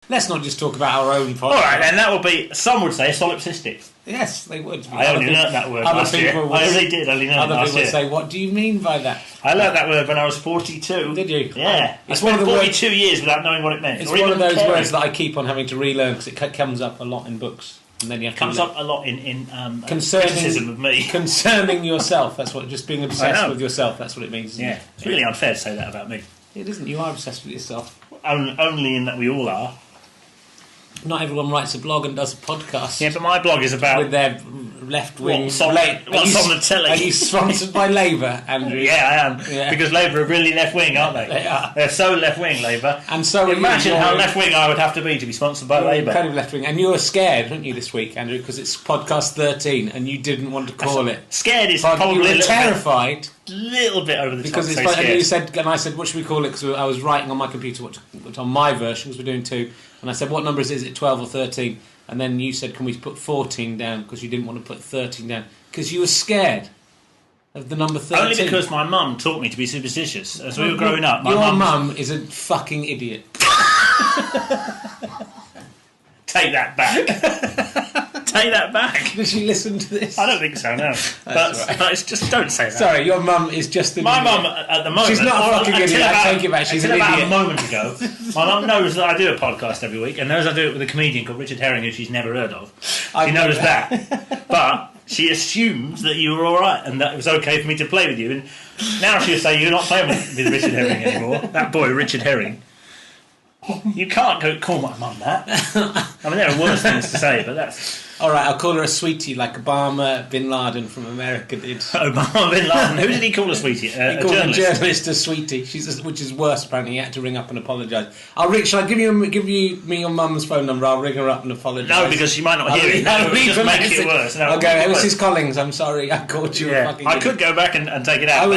Let's not just talk about our own podcast. All right, then that would be, some would say, solipsistic. Yes, they would. I only learnt that word last year. I really did, only learnt it last year. Other people would say, what do you mean by that? I learnt that word when I was 42. Did you? Yeah. It's one of the 42 years without knowing what it meant. It's one of those words that I keep on having to relearn because it comes up a lot in books. And then you have comes up a lot in criticism of me. Concerning yourself, that's what, just being obsessed with yourself, that's what it means. Yeah, it's really unfair to say that about me. It isn't, you are obsessed with yourself. Only in that we all are. Not everyone writes a blog and does a podcast. Yeah, but my blog is about... With their left-wing... What's on the telly? Are you sponsored by Labour, Andrew? Yeah, I am. Yeah. Because Labour are really left-wing, aren't they? They are. They're so left-wing, Labour. And so imagine how left-wing I would have to be sponsored by Labour. Kind of left-wing. And you were scared, weren't you, this week, Andrew? Because it's podcast 13 and you didn't want to call it. Scared is probably you were terrified. A little bit over the top. Because it's like, and you said, and I said, what should we call it? Because I was writing on my computer, what on my version, because we're doing 2. And I said, what number is it, 12 or 13? And then you said, can we put 14 down? Because you didn't want to put 13 down. Because you were scared of the number 13. Only because my mum taught me to be superstitious. As we were growing up, your mum is a fucking idiot. Take that back. Take that back. Does she listen to this? I don't think so, no. But it's just, don't say that. Sorry, your mum is just an My idiot. mum, at the moment... She's not a fucking idiot, I take it back, she's an idiot. Until about a moment ago, my mum knows that I do a podcast every week, and knows I do it with a comedian called Richard Herrin, who she's never heard of. She knows that. But she assumes that you were alright, and that it was okay for me to play with you. And now she'll say, you're not playing with Richard Herring anymore. That boy, Richard Herring. You can't call my mum that. I mean, there are worse things to say, but that's... Alright, I'll call her a sweetie like Obama Bin Laden from America did. Obama Bin Laden? Who did he call a sweetie? He called a journalist a sweetie, which is worse apparently. He had to ring up and apologise. Shall I give me your mum's phone number? I'll ring her up and apologise. No, because she might not hear it. That would just make it worse. No, I'll go, Mrs. Collings, I'm sorry, I called you a fucking idiot. I could go back and take it out.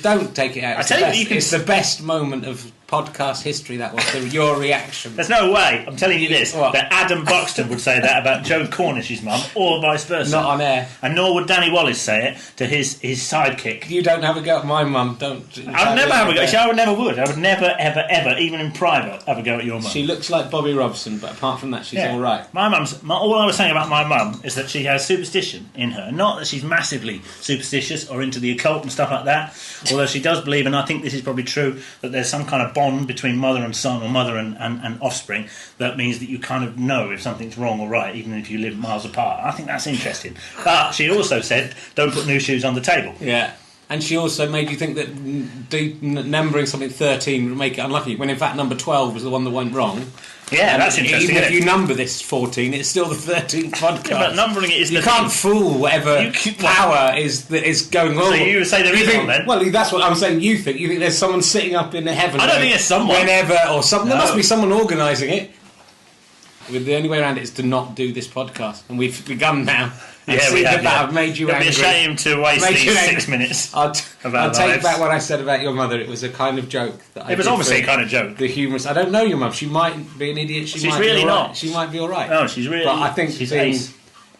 Don't take it out. I tell you, it's the best moment of podcast history, that was your reaction. There's no way, I'm telling you this, that Adam Buxton would say that about Joe Cornish's mum, or vice versa. Not on air. And nor would Danny Wallace say it to his sidekick. You don't have a go at my mum, don't... I would never have a go. I would never would. I would never, ever, ever, even in private, have a go at your mum. She looks like Bobby Robson, but apart from that, she's all right. My mum's... all I was saying about my mum is that she has superstition in her. Not that she's massively superstitious or into the occult and stuff like that, although she does believe, and I think this is probably true, that there's some kind of bond between mother and son, or mother and offspring, that means that you kind of know if something's wrong or right, even if you live miles apart. I think that's interesting. But she also said, don't put new shoes on the table. Yeah. And she also made you think that numbering something 13 would make it unlucky, when in fact number 12 was the one that went wrong. Yeah, that's interesting. Even if you number this 14, it's still the 13th podcast. Yeah, but numbering it is you can't fool whatever power is going on. So you would say there is one then? Well, that's what I'm saying. You think there's someone sitting up in heaven? I don't think there's someone. Whenever or something. No. There must be someone organising it. The only way around it is to not do this podcast, and we've begun now. Yeah, we have. I've made you angry. You'd be ashamed to waste these 6 minutes. I'll take back what I said about your mother. It was a kind of joke. It was obviously a kind of joke. The humorous. I don't know your mum. She might be an idiot. She's might really be all right. not. She might be all right. No, she's really. But I think she's being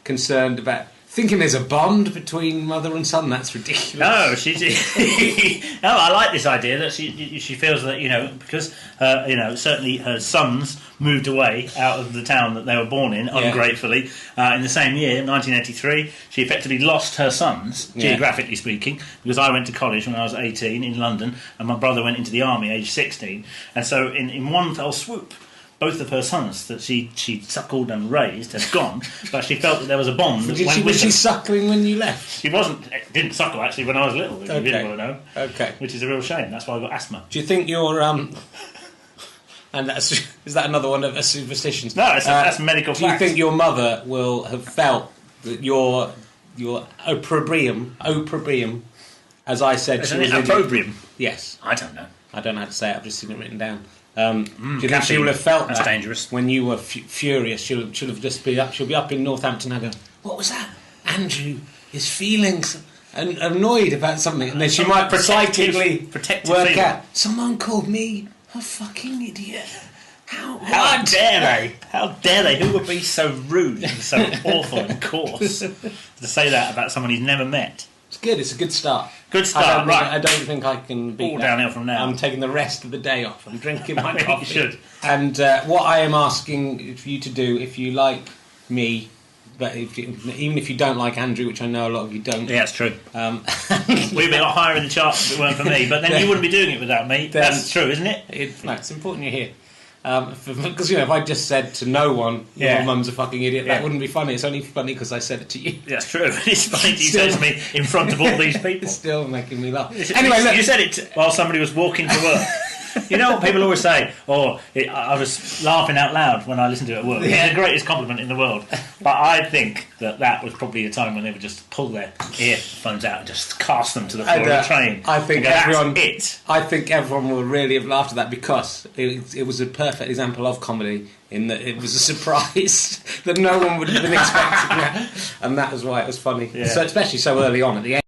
concerned about thinking there's a bond between mother and son. That's ridiculous. No, no. I like this idea that she feels that because certainly her sons moved away out of the town that they were born in ungratefully in the same year, 1983. She effectively lost her sons, geographically speaking, because I went to college when I was 18 in London, and my brother went into the army aged 16, and so in one fell swoop, both of her sons that she suckled and raised had gone, but she felt that there was a bond. Was she suckling when you left? She didn't suckle actually when I was little, if you really want to know. Okay. Which is a real shame. That's why I got asthma. Do you think you're and is that another one of the superstitions? No, that's medical fact. Do you think your mother will have felt that your opprobrium, as I said, she was opprobrium? Yes. I don't know. I don't know how to say it. I've just seen it written down. Do you think she will have felt that's dangerous when you were furious? She'll have just be up. She'll be up in Northampton and go, "What was that? Andrew is feeling and annoyed about something," and then she might psychically work out. Someone called me a fucking idiot. How dare they? How dare they? Who would be so rude and so awful and coarse to say that about someone he's never met? good. It's a good start. Good start, right. I don't think I can beat all that. downhill from now. I'm taking the rest of the day off. I'm drinking my coffee. You should. And what I am asking for you to do, if you like me, but even if you don't like Andrew, which I know a lot of you don't. Yeah, it's true. We'd be a lot higher in the charts if it weren't for me, but then you wouldn't be doing it without me. That's true, isn't it? It's important you're here. Because, if I just said to no one, your mum's a fucking idiot, that wouldn't be funny. It's only funny because I said it to you. That's true. It's funny you said it to me in front of all these people. It's still making me laugh. Anyway, look. You said it while somebody was walking to work. You know what people always say? I was laughing out loud when I listened to it at work. It's the greatest compliment in the world. But I think that was probably a time when they would just pull their earphones out and just cast them to the floor of the train. I think I think everyone will really have laughed at that because it was a perfect example of comedy in that it was a surprise that no one would have been expecting that, and that was why it was funny. So, especially so early on at the end.